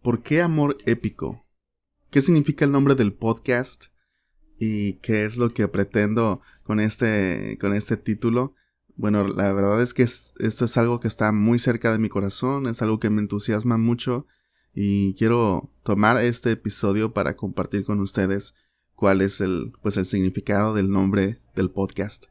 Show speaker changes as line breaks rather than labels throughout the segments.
¿Por qué amor épico? ¿Qué significa el nombre del podcast? ¿Y qué es lo que pretendo con este título? Bueno, la verdad es que esto es algo que está muy cerca de mi corazón, es algo que me entusiasma mucho y quiero tomar este episodio para compartir con ustedes cuál es el significado del nombre del podcast.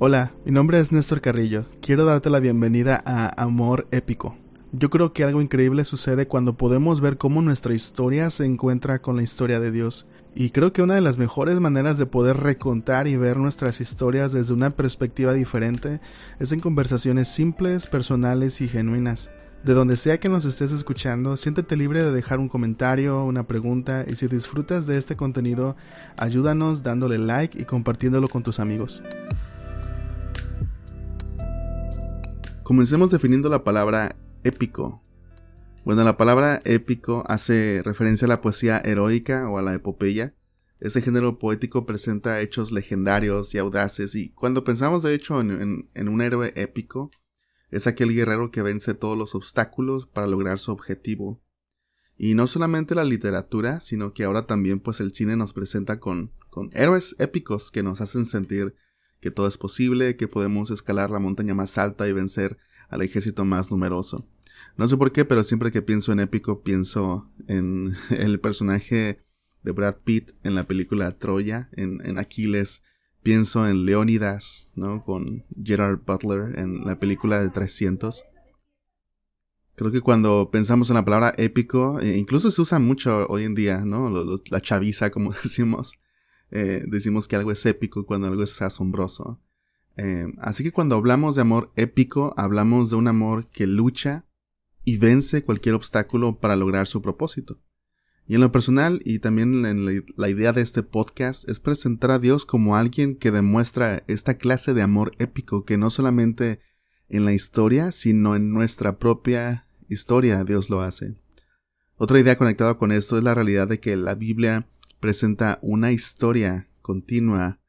Hola, mi nombre es Néstor Carrillo. Quiero darte la bienvenida a Amor Épico. Yo creo que algo increíble sucede cuando podemos ver cómo nuestra historia se encuentra con la historia de Dios. Y creo que una de las mejores maneras de poder recontar y ver nuestras historias desde una perspectiva diferente es en conversaciones simples, personales y genuinas. De donde sea que nos estés escuchando, siéntete libre de dejar un comentario, una pregunta, y si disfrutas de este contenido, ayúdanos dándole like y compartiéndolo con tus amigos. Comencemos definiendo la palabra épico. Bueno, la palabra épico hace referencia a la poesía heroica o a la epopeya. Este género poético presenta hechos legendarios y audaces, y cuando pensamos de hecho en un héroe épico, es aquel guerrero que vence todos los obstáculos para lograr su objetivo. Y no solamente la literatura, sino que ahora también el cine nos presenta con héroes épicos que nos hacen sentir que todo es posible, que podemos escalar la montaña más alta y vencer al ejército más numeroso. No sé por qué, pero siempre que pienso en épico, pienso en el personaje de Brad Pitt en la película Troya, en Aquiles. Pienso en Leónidas, ¿no? Con Gerard Butler en la película de 300. Creo que cuando pensamos en la palabra épico, incluso se usa mucho hoy en día, ¿no? La chaviza, como decimos. Decimos que algo es épico cuando algo es asombroso. Así que cuando hablamos de amor épico, hablamos de un amor que lucha y vence cualquier obstáculo para lograr su propósito. Y en lo personal, y también en la idea de este podcast, es presentar a Dios como alguien que demuestra esta clase de amor épico, que no solamente en la historia, sino en nuestra propia historia Dios lo hace. Otra idea conectada con esto es la realidad de que la Biblia presenta una historia continua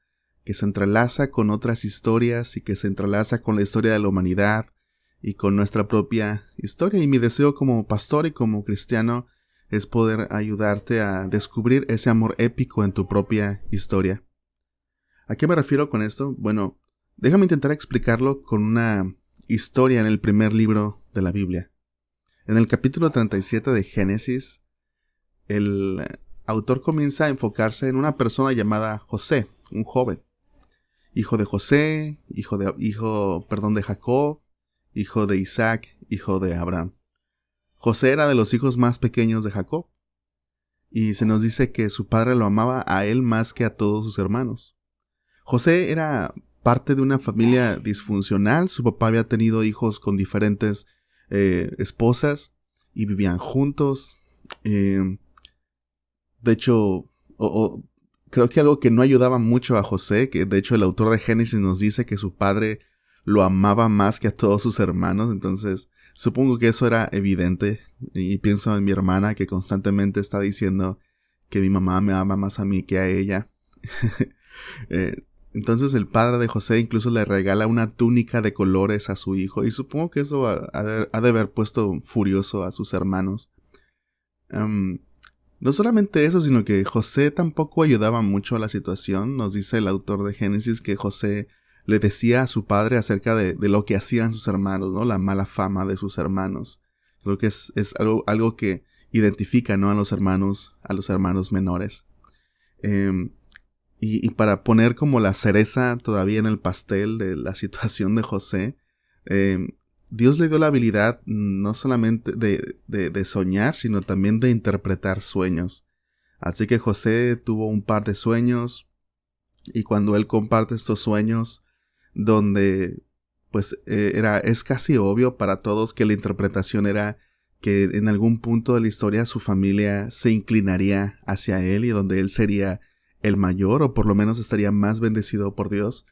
que se entrelaza con otras historias y que se entrelaza con la historia de la humanidad y con nuestra propia historia. Y mi deseo como pastor y como cristiano es poder ayudarte a descubrir ese amor épico en tu propia historia. ¿A qué me refiero con esto? Bueno, déjame intentar explicarlo con una historia en el primer libro de la Biblia. En el capítulo 37 de Génesis, el autor comienza a enfocarse en una persona llamada José, un joven. Hijo de José, hijo de Jacob, hijo de Isaac, hijo de Abraham. José era de los hijos más pequeños de Jacob, y se nos dice que su padre lo amaba a él más que a todos sus hermanos. José era parte de una familia disfuncional. Su papá había tenido hijos con diferentes esposas y vivían juntos. De hecho, creo que algo que no ayudaba mucho a José, que de hecho el autor de Génesis nos dice que su padre lo amaba más que a todos sus hermanos. Entonces supongo que eso era evidente, y pienso en mi hermana que constantemente está diciendo que mi mamá me ama más a mí que a ella. Entonces el padre de José incluso le regala una túnica de colores a su hijo, y supongo que eso ha de haber puesto furioso a sus hermanos. No solamente eso, sino que José tampoco ayudaba mucho a la situación. Nos dice el autor de Génesis que José le decía a su padre acerca de lo que hacían sus hermanos, ¿no? La mala fama de sus hermanos. Creo que es algo que identifica, ¿no? a los hermanos menores. Y para poner como la cereza todavía en el pastel de la situación de José, Dios le dio la habilidad no solamente de soñar, sino también de interpretar sueños. Así que José tuvo un par de sueños, y cuando él comparte estos sueños, donde es casi obvio para todos que la interpretación era que en algún punto de la historia su familia se inclinaría hacia él, y donde él sería el mayor, o por lo menos estaría más bendecido por Dios.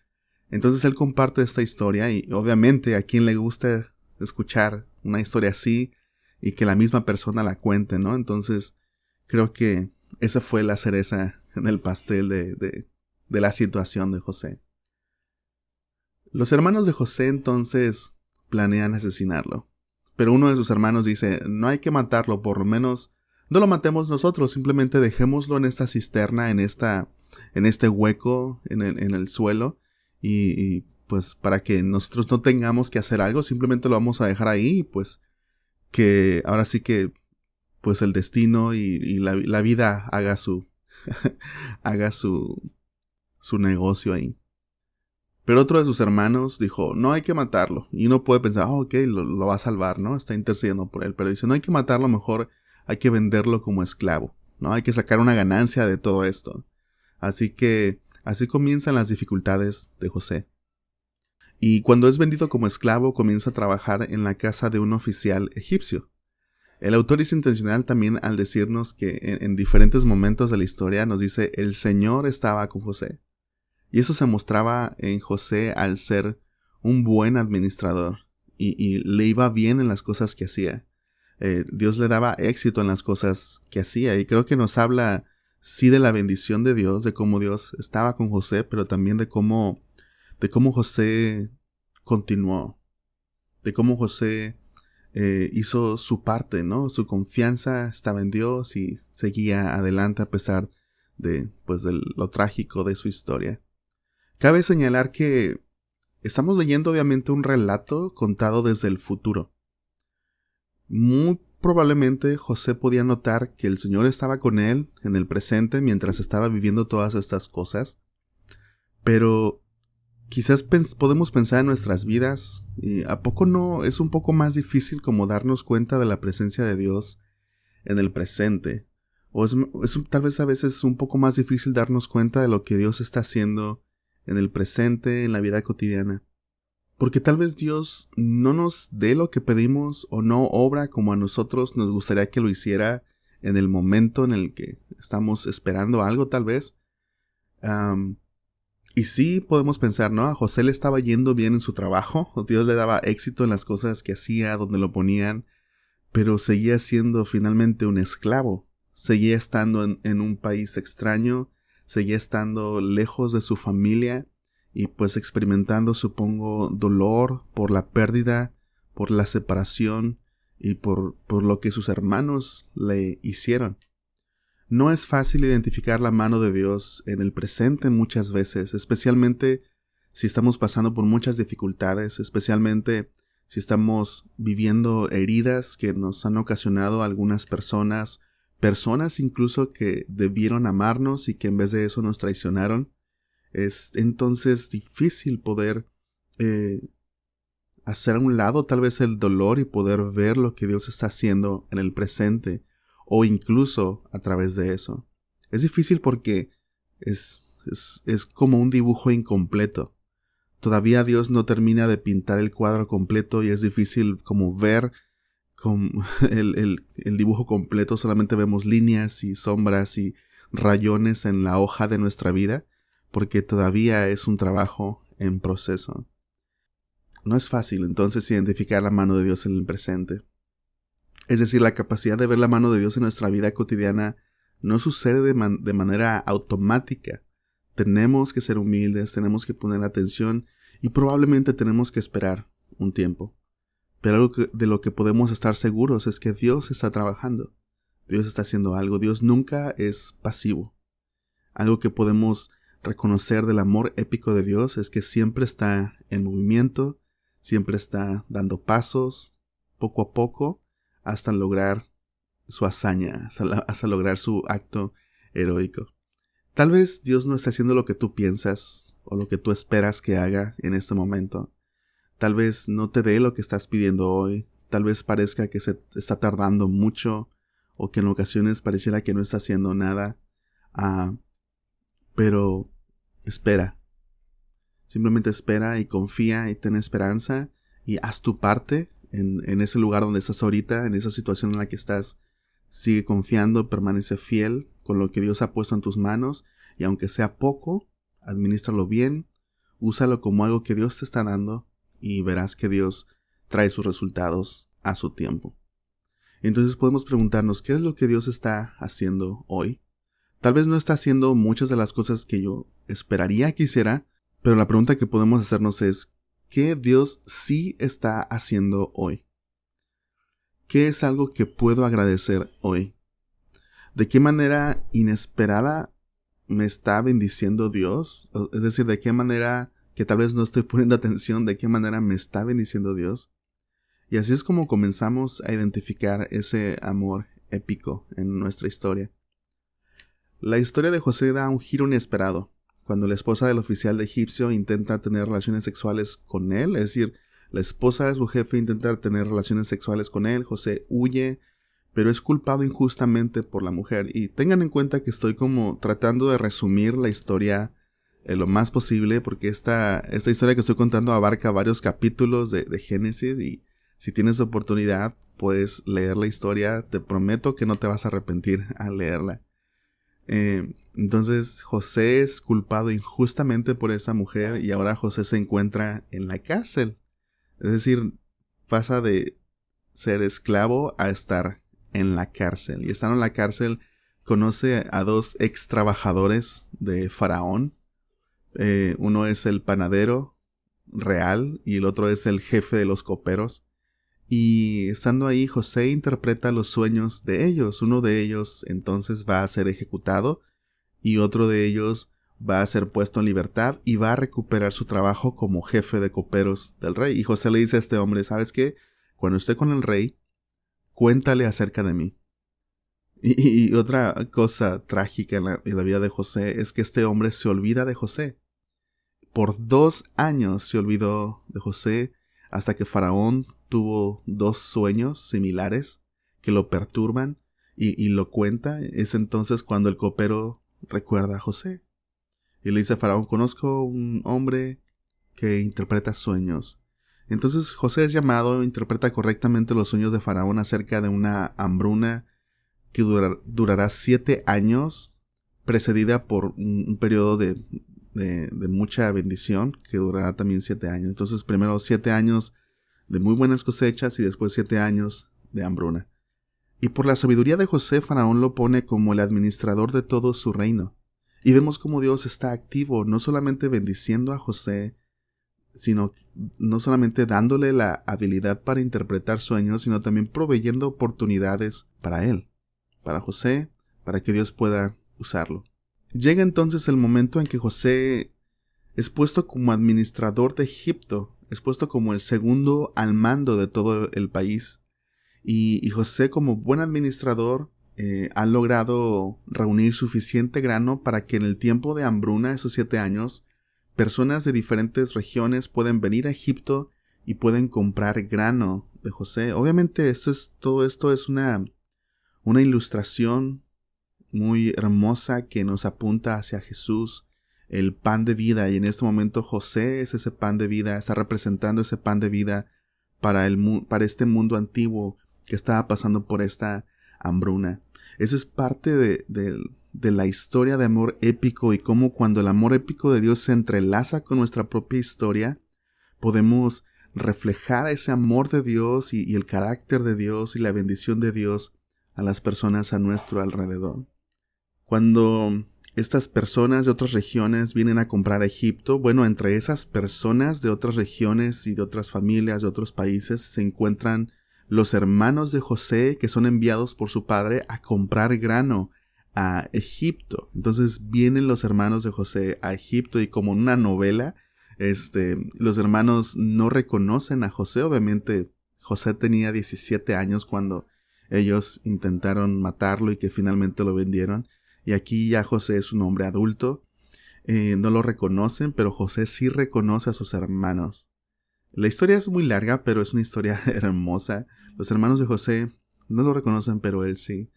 Entonces él comparte esta historia, y obviamente a quien le gusta escuchar una historia así y que la misma persona la cuente, ¿no? Entonces creo que esa fue la cereza en el pastel de la situación de José. Los hermanos de José entonces planean asesinarlo. Pero uno de sus hermanos dice, no hay que matarlo, por lo menos no lo matemos nosotros, simplemente dejémoslo en esta cisterna, en este hueco en el suelo, y pues para que nosotros no tengamos que hacer algo, simplemente lo vamos a dejar ahí, y pues que ahora sí que pues el destino y la vida haga su haga su negocio ahí. Pero otro de sus hermanos dijo, no hay que matarlo. Y uno puede pensar, ok, lo va a salvar, ¿no? Está intercediendo por él. Pero dice, no hay que matarlo, mejor hay que venderlo como esclavo, ¿no? Hay que sacar una ganancia de todo esto. Así que así comienzan las dificultades de José. Y cuando es vendido como esclavo, comienza a trabajar en la casa de un oficial egipcio. El autor es intencional también al decirnos que en diferentes momentos de la historia nos dice, el Señor estaba con José. Y eso se mostraba en José al ser un buen administrador y le iba bien en las cosas que hacía. Dios le daba éxito en las cosas que hacía, y creo que nos habla sí de la bendición de Dios, de cómo Dios estaba con José, pero también de cómo José continuó, de cómo José hizo su parte, ¿no? Su confianza estaba en Dios y seguía adelante a pesar de lo trágico de su historia. Cabe señalar que estamos leyendo obviamente un relato contado desde el futuro. Muy probablemente José podía notar que el Señor estaba con él en el presente mientras estaba viviendo todas estas cosas, pero quizás podemos pensar en nuestras vidas, y ¿a poco no es un poco más difícil como darnos cuenta de la presencia de Dios en el presente? O es tal vez a veces un poco más difícil darnos cuenta de lo que Dios está haciendo en el presente, en la vida cotidiana. Porque tal vez Dios no nos dé lo que pedimos o no obra como a nosotros nos gustaría que lo hiciera en el momento en el que estamos esperando algo, tal vez. Y sí podemos pensar, ¿no? A José le estaba yendo bien en su trabajo, Dios le daba éxito en las cosas que hacía, donde lo ponían, pero seguía siendo finalmente un esclavo. Seguía estando en un país extraño, seguía estando lejos de su familia y pues experimentando, supongo, dolor por la pérdida, por la separación y por lo que sus hermanos le hicieron. No es fácil identificar la mano de Dios en el presente muchas veces, especialmente si estamos pasando por muchas dificultades, especialmente si estamos viviendo heridas que nos han ocasionado algunas personas incluso que debieron amarnos y que en vez de eso nos traicionaron. Es entonces difícil poder hacer a un lado tal vez el dolor y poder ver lo que Dios está haciendo en el presente o incluso a través de eso. Es difícil porque es como un dibujo incompleto. Todavía Dios no termina de pintar el cuadro completo y es difícil como ver con el dibujo completo. Solamente vemos líneas y sombras y rayones en la hoja de nuestra vida, porque todavía es un trabajo en proceso. No es fácil entonces identificar la mano de Dios en el presente. Es decir, la capacidad de ver la mano de Dios en nuestra vida cotidiana no sucede de manera automática. Tenemos que ser humildes, tenemos que poner atención y probablemente tenemos que esperar un tiempo. Pero algo de lo que podemos estar seguros es que Dios está trabajando. Dios está haciendo algo. Dios nunca es pasivo. Algo que podemos reconocer del amor épico de Dios es que siempre está en movimiento, siempre está dando pasos, poco a poco, hasta lograr su hazaña, hasta lograr su acto heroico. Tal vez Dios no está haciendo lo que tú piensas o lo que tú esperas que haga en este momento. Tal vez no te dé lo que estás pidiendo hoy. Tal vez parezca que se está tardando mucho o que en ocasiones pareciera que no está haciendo nada. Pero espera. Simplemente espera y confía y ten esperanza y haz tu parte en ese lugar donde estás ahorita, en esa situación en la que estás. Sigue confiando, permanece fiel con lo que Dios ha puesto en tus manos y aunque sea poco, adminístralo bien, úsalo como algo que Dios te está dando y verás que Dios trae sus resultados a su tiempo. Entonces podemos preguntarnos, ¿qué es lo que Dios está haciendo hoy? Tal vez no está haciendo muchas de las cosas que yo esperaría que hiciera, pero la pregunta que podemos hacernos es, qué Dios sí está haciendo hoy. ¿Qué es algo que puedo agradecer hoy? ¿De qué manera inesperada me está bendiciendo Dios? Es decir, ¿de qué manera que tal vez no estoy poniendo atención, de qué manera me está bendiciendo Dios? Y así es como comenzamos a identificar ese amor épico en nuestra historia. La historia de José da un giro inesperado. Cuando la esposa del oficial de egipcio intenta tener relaciones sexuales con él, es decir, la esposa de su jefe intenta tener relaciones sexuales con él, José huye, pero es culpado injustamente por la mujer. Y tengan en cuenta que estoy como tratando de resumir la historia lo más posible, porque esta historia que estoy contando abarca varios capítulos de Génesis, y si tienes oportunidad puedes leer la historia. Te prometo que no te vas a arrepentir al leerla. Entonces José es culpado injustamente por esa mujer, y ahora José se encuentra en la cárcel. Es decir, pasa de ser esclavo a estar en la cárcel. Y estando en la cárcel conoce a dos ex trabajadores de Faraón. Uno es el panadero real y el otro es el jefe de los coperos. Y estando ahí, José interpreta los sueños de ellos. Uno de ellos entonces va a ser ejecutado y otro de ellos va a ser puesto en libertad y va a recuperar su trabajo como jefe de coperos del rey. Y José le dice a este hombre: ¿sabes qué? Cuando esté con el rey, cuéntale acerca de mí. Y otra cosa trágica en la vida de José es que este hombre se olvida de José. Por 2 años se olvidó de José, hasta que Faraón tuvo 2 sueños similares que lo perturban y lo cuenta. Es entonces cuando el copero recuerda a José. Y le dice a Faraón: conozco un hombre que interpreta sueños. Entonces José es llamado, interpreta correctamente los sueños de Faraón acerca de una hambruna que durará 7 años, precedida por un periodo de mucha bendición, que durará también 7 años. Entonces primero 7 años de muy buenas cosechas y después 7 años de hambruna. Y por la sabiduría de José, Faraón lo pone como el administrador de todo su reino. Y vemos cómo Dios está activo, no solamente bendiciendo a José, sino no solamente dándole la habilidad para interpretar sueños, sino también proveyendo oportunidades para él, para José, para que Dios pueda usarlo. Llega entonces el momento en que José es puesto como administrador de Egipto, es puesto como el segundo al mando de todo el país. Y José, como buen administrador, ha logrado reunir suficiente grano para que en el tiempo de hambruna, esos 7 años, personas de diferentes regiones pueden venir a Egipto y pueden comprar grano de José. Obviamente todo esto es una ilustración muy hermosa que nos apunta hacia Jesús, el pan de vida. Y en este momento José es ese pan de vida, está representando ese pan de vida para este mundo antiguo que estaba pasando por esta hambruna. Esa es parte de la historia de amor épico, y cómo cuando el amor épico de Dios se entrelaza con nuestra propia historia, podemos reflejar ese amor de Dios y el carácter de Dios y la bendición de Dios a las personas a nuestro alrededor. Cuando estas personas de otras regiones vienen a comprar a Egipto, bueno, entre esas personas de otras regiones y de otras familias de otros países se encuentran los hermanos de José, que son enviados por su padre a comprar grano a Egipto. Entonces vienen los hermanos de José a Egipto, y como en una novela, los hermanos no reconocen a José. Obviamente José tenía 17 años cuando ellos intentaron matarlo y que finalmente lo vendieron. Y aquí ya José es un hombre adulto. No lo reconocen, pero José sí reconoce a sus hermanos. La historia es muy larga, pero es una historia hermosa. Los hermanos de José no lo reconocen, pero él sí.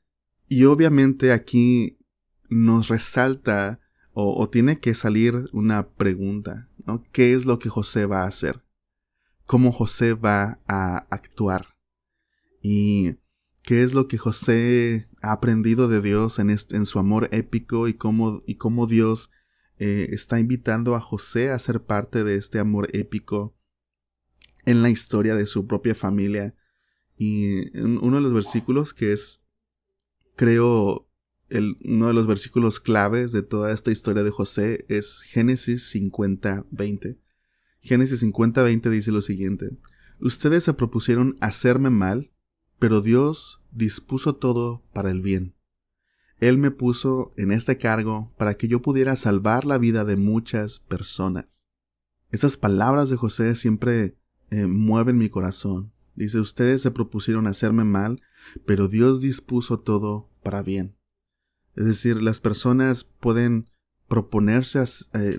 Y obviamente aquí nos resalta o tiene que salir una pregunta, ¿no? ¿Qué es lo que José va a hacer? ¿Cómo José va a actuar? Y ¿qué es lo que José ha aprendido de Dios en su amor épico, y cómo Dios está invitando a José a ser parte de este amor épico en la historia de su propia familia? Y uno de los versículos que es, creo, uno de los versículos claves de toda esta historia de José es Génesis 50:20. Génesis 50:20 dice lo siguiente: ustedes se propusieron hacerme mal, pero Dios dispuso todo para el bien. Él me puso en este cargo para que yo pudiera salvar la vida de muchas personas. Esas palabras de José siempre mueven mi corazón. Dice, ustedes se propusieron hacerme mal, pero Dios dispuso todo para bien. Es decir, las personas pueden proponerse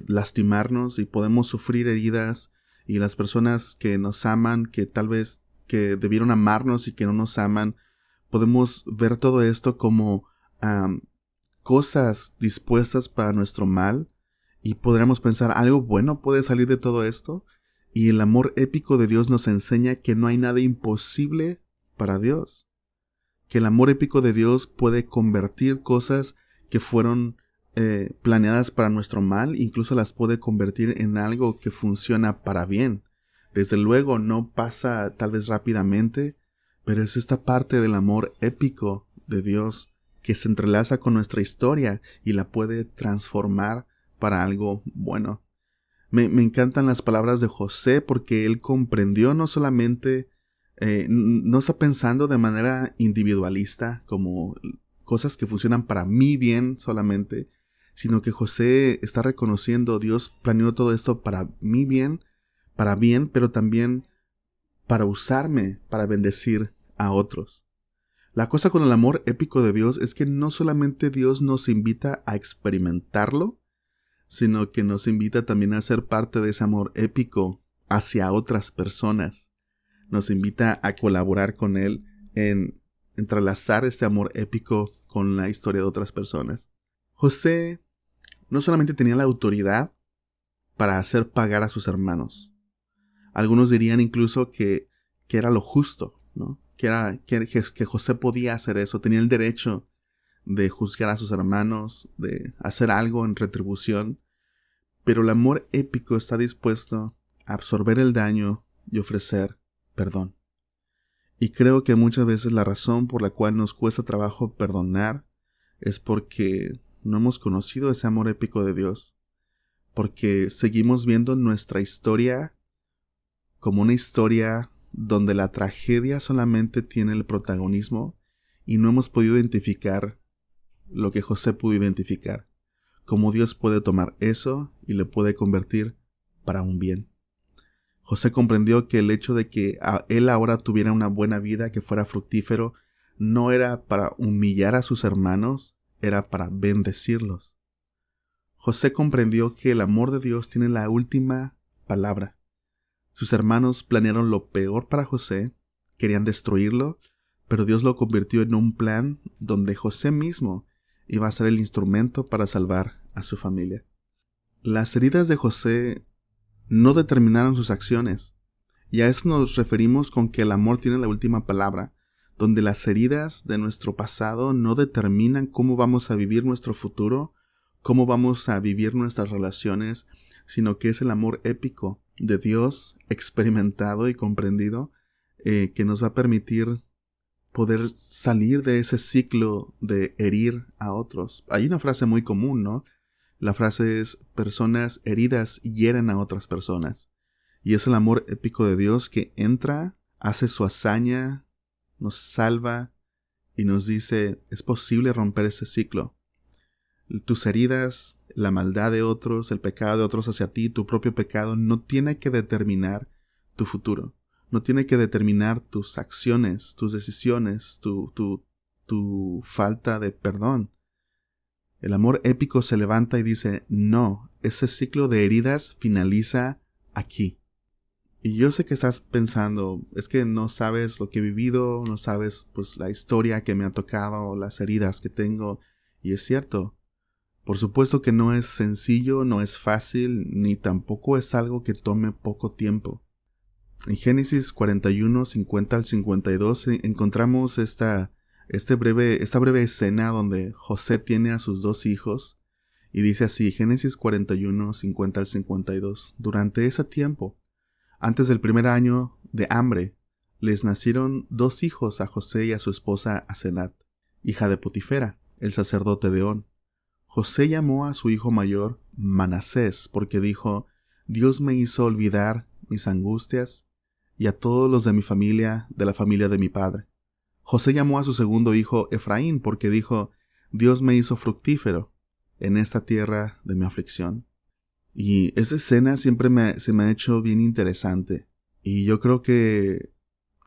lastimarnos y podemos sufrir heridas, y las personas que nos aman, que tal vez que debieron amarnos y que no nos aman, podemos ver todo esto como cosas dispuestas para nuestro mal, y podremos pensar, ¿algo bueno puede salir de todo esto? Y el amor épico de Dios nos enseña que no hay nada imposible para Dios. Que el amor épico de Dios puede convertir cosas que fueron planeadas para nuestro mal, incluso las puede convertir en algo que funciona para bien. Desde luego no pasa tal vez rápidamente, pero es esta parte del amor épico de Dios que se entrelaza con nuestra historia y la puede transformar para algo bueno. Me encantan las palabras de José, porque él comprendió no solamente, no está pensando de manera individualista como cosas que funcionan para mi bien solamente, sino que José está reconociendo, Dios planeó todo esto para mi bien, pero también para usarme, para bendecir a otros. La cosa con el amor épico de Dios es que no solamente Dios nos invita a experimentarlo, sino que nos invita también a ser parte de ese amor épico hacia otras personas. Nos invita a colaborar con Él en entrelazar este amor épico con la historia de otras personas. José no solamente tenía la autoridad para hacer pagar a sus hermanos. Algunos dirían incluso que era lo justo, ¿no? Que José podía hacer eso, tenía el derecho de juzgar a sus hermanos, de hacer algo en retribución, pero el amor épico está dispuesto a absorber el daño y ofrecer perdón. Y creo que muchas veces la razón por la cual nos cuesta trabajo perdonar es porque no hemos conocido ese amor épico de Dios, porque seguimos viendo nuestra historia como una historia donde la tragedia solamente tiene el protagonismo y no hemos podido identificar lo que José pudo identificar, cómo Dios puede tomar eso y lo puede convertir para un bien. José comprendió que el hecho de que él ahora tuviera una buena vida, que fuera fructífero, no era para humillar a sus hermanos, era para bendecirlos. José comprendió que el amor de Dios tiene la última palabra. Sus hermanos planearon lo peor para José, querían destruirlo, pero Dios lo convirtió en un plan donde José mismo iba a ser el instrumento para salvar a su familia. Las heridas de José no determinaron sus acciones, y a eso nos referimos con que el amor tiene la última palabra, donde las heridas de nuestro pasado no determinan cómo vamos a vivir nuestro futuro, cómo vamos a vivir nuestras relaciones, sino que es el amor épico de Dios experimentado y comprendido que nos va a permitir poder salir de ese ciclo de herir a otros. Hay una frase muy común, ¿no? La frase es: personas heridas hieren a otras personas. Y es el amor épico de Dios que entra, hace su hazaña, nos salva y nos dice, es posible romper ese ciclo. Tus heridas, la maldad de otros, el pecado de otros hacia ti, tu propio pecado, no tiene que determinar tu futuro. No tiene que determinar tus acciones, tus decisiones, tu falta de perdón. El amor épico se levanta y dice, no, ese ciclo de heridas finaliza aquí. Y yo sé que estás pensando, es que no sabes lo que he vivido, no sabes pues la historia que me ha tocado, las heridas que tengo. Y es cierto, por supuesto que no es sencillo, no es fácil, ni tampoco es algo que tome poco tiempo. En Génesis 41, 50 al 52 encontramos esta breve escena donde José tiene a sus dos hijos y dice así, Génesis 41, 50 al 52. Durante ese tiempo, antes del primer año de hambre, les nacieron dos hijos a José y a su esposa Asenat, hija de Potifera, el sacerdote de On. José llamó a su hijo mayor Manasés porque dijo, Dios me hizo olvidar mis angustias y a todos los de mi familia, de la familia de mi padre. José llamó a su segundo hijo Efraín porque dijo, Dios me hizo fructífero en esta tierra de mi aflicción. Y esa escena siempre se me ha hecho bien interesante. Y yo creo que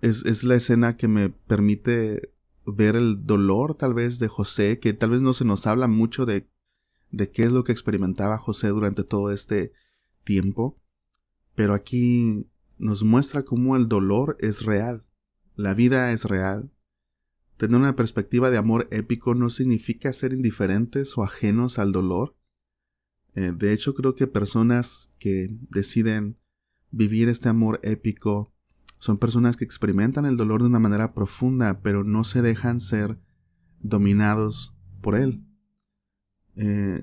es la escena que me permite ver el dolor tal vez de José, que tal vez no se nos habla mucho de qué es lo que experimentaba José durante todo este tiempo. Pero aquí nos muestra cómo el dolor es real. La vida es real. Tener una perspectiva de amor épico no significa ser indiferentes o ajenos al dolor. De hecho, creo que personas que deciden vivir este amor épico son personas que experimentan el dolor de una manera profunda, pero no se dejan ser dominados por él.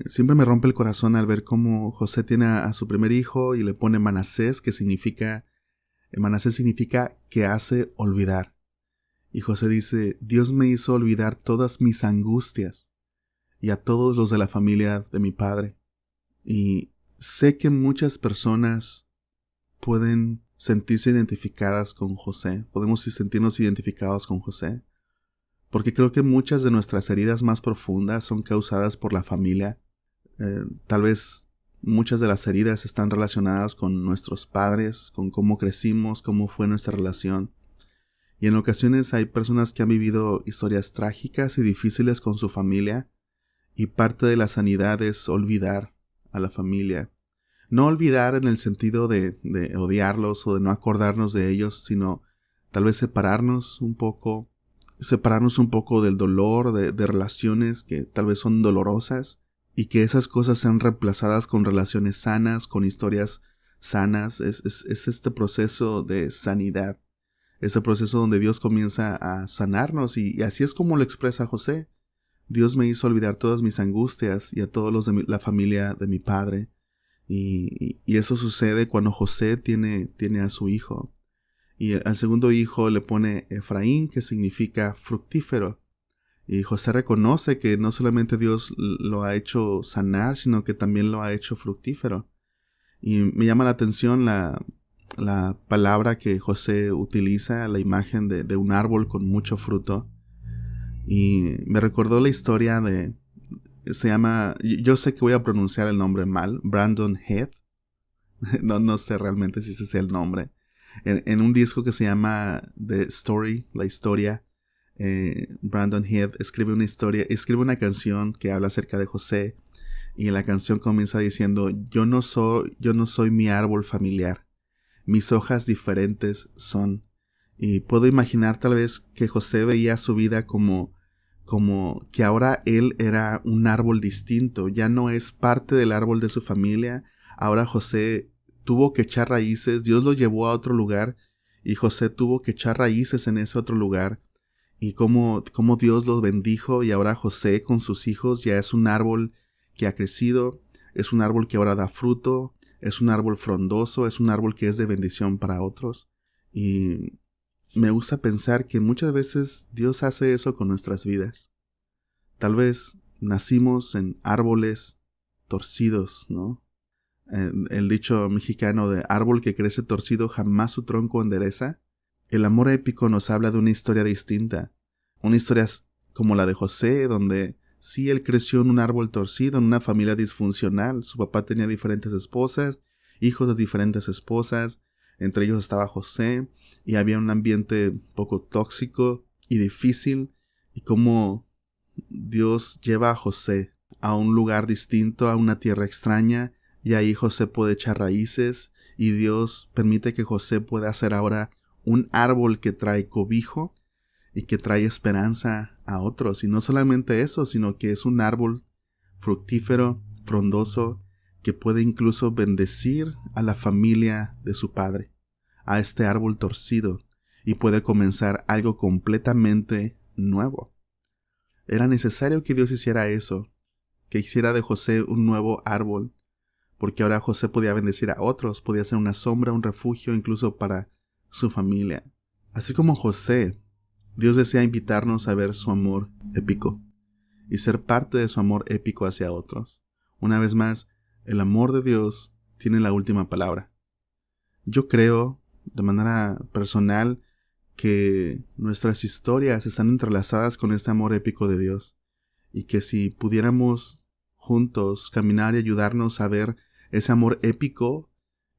Siempre me rompe el corazón al ver cómo José tiene a su primer hijo y le pone Manasés, Manasés significa que hace olvidar. Y José dice, Dios me hizo olvidar todas mis angustias y a todos los de la familia de mi padre. Y sé que muchas personas pueden sentirse identificadas con José, podemos sentirnos identificados con José, porque creo que muchas de nuestras heridas más profundas son causadas por la familia. Tal vez muchas de las heridas están relacionadas con nuestros padres, con cómo crecimos, cómo fue nuestra relación. Y en ocasiones hay personas que han vivido historias trágicas y difíciles con su familia, y parte de la sanidad es olvidar a la familia. No olvidar en el sentido de odiarlos o de no acordarnos de ellos, sino tal vez separarnos un poco del dolor, de relaciones que tal vez son dolorosas, y que esas cosas sean reemplazadas con relaciones sanas, con historias sanas. Es este proceso de sanidad, ese proceso donde Dios comienza a sanarnos, y así es como lo expresa José. Dios me hizo olvidar todas mis angustias y a todos los de la familia de mi padre. Y eso sucede cuando José tiene a su hijo. Y al segundo hijo le pone Efraín, que significa fructífero. Y José reconoce que no solamente Dios lo ha hecho sanar, sino que también lo ha hecho fructífero. Y me llama la atención la palabra que José utiliza, la imagen de un árbol con mucho fruto. Y me recordó la historia se llama, yo sé que voy a pronunciar el nombre mal, Brandon Heath. No sé realmente si ese sea el nombre. En un disco que se llama The Story, la historia, Brandon Heath escribe una canción que habla acerca de José, y la canción comienza diciendo, yo no soy mi árbol familiar, mis hojas diferentes son. Y puedo imaginar tal vez que José veía su vida como que ahora él era un árbol distinto, ya no es parte del árbol de su familia. Ahora José tuvo que echar raíces, Dios lo llevó a otro lugar y José tuvo que echar raíces en ese otro lugar, y cómo Dios los bendijo, y ahora José con sus hijos ya es un árbol que ha crecido, es un árbol que ahora da fruto, es un árbol frondoso, es un árbol que es de bendición para otros. Y me gusta pensar que muchas veces Dios hace eso con nuestras vidas. Tal vez nacimos en árboles torcidos, ¿no? El dicho mexicano de árbol que crece torcido jamás su tronco endereza. El amor épico nos habla de una historia distinta. Una historia como la de José, donde sí, él creció en un árbol torcido, en una familia disfuncional. Su papá tenía diferentes esposas, hijos de diferentes esposas. Entre ellos estaba José, y había un ambiente poco tóxico y difícil, y cómo Dios lleva a José a un lugar distinto, a una tierra extraña, y ahí José puede echar raíces, y Dios permite que José pueda ser ahora un árbol que trae cobijo y que trae esperanza a otros. Y no solamente eso, sino que es un árbol fructífero, frondoso, que puede incluso bendecir a la familia de su padre, a este árbol torcido, y puede comenzar algo completamente nuevo. Era necesario que Dios hiciera eso, que hiciera de José un nuevo árbol, porque ahora José podía bendecir a otros, podía ser una sombra, un refugio incluso para su familia. Así como José, Dios desea invitarnos a ver su amor épico y ser parte de su amor épico hacia otros. Una vez más, el amor de Dios tiene la última palabra. Yo creo, de manera personal, que nuestras historias están entrelazadas con este amor épico de Dios, y que si pudiéramos juntos caminar y ayudarnos a ver ese amor épico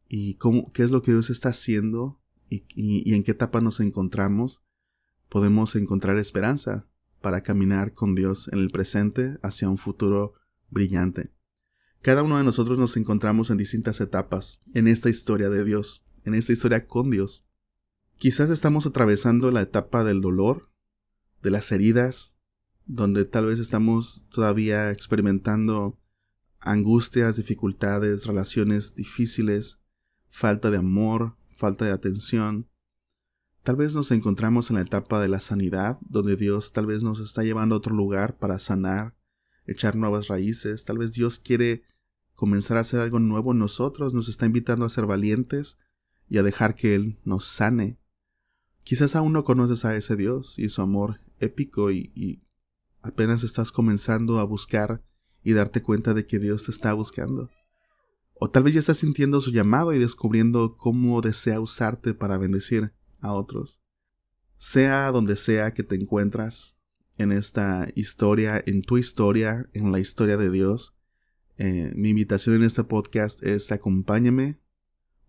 y qué es lo que Dios está haciendo y en qué etapa nos encontramos, podemos encontrar esperanza para caminar con Dios en el presente hacia un futuro brillante. Cada uno de nosotros nos encontramos en distintas etapas en esta historia de Dios, en esta historia con Dios. Quizás estamos atravesando la etapa del dolor, de las heridas, donde tal vez estamos todavía experimentando angustias, dificultades, relaciones difíciles, falta de amor, falta de atención. Tal vez nos encontramos en la etapa de la sanidad, donde Dios tal vez nos está llevando a otro lugar para sanar, echar nuevas raíces. Tal vez Dios quiere comenzar a hacer algo nuevo en nosotros, nos está invitando a ser valientes y a dejar que Él nos sane. Quizás aún no conoces a ese Dios y su amor épico y apenas estás comenzando a buscar y darte cuenta de que Dios te está buscando. O tal vez ya estás sintiendo su llamado y descubriendo cómo desea usarte para bendecir a otros. Sea donde sea que te encuentras en esta historia, en tu historia, en la historia de Dios, mi invitación en este podcast es: acompáñame,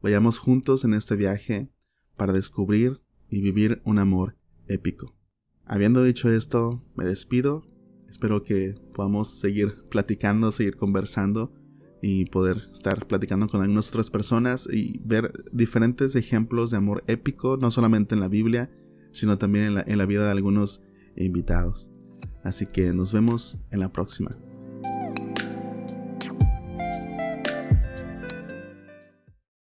vayamos juntos en este viaje para descubrir y vivir un amor épico. Habiendo dicho esto, me despido. Espero que podamos seguir platicando, seguir conversando y poder estar platicando con algunas otras personas y ver diferentes ejemplos de amor épico, no solamente en la Biblia, sino también en la vida de algunos invitados. Así que nos vemos en la próxima.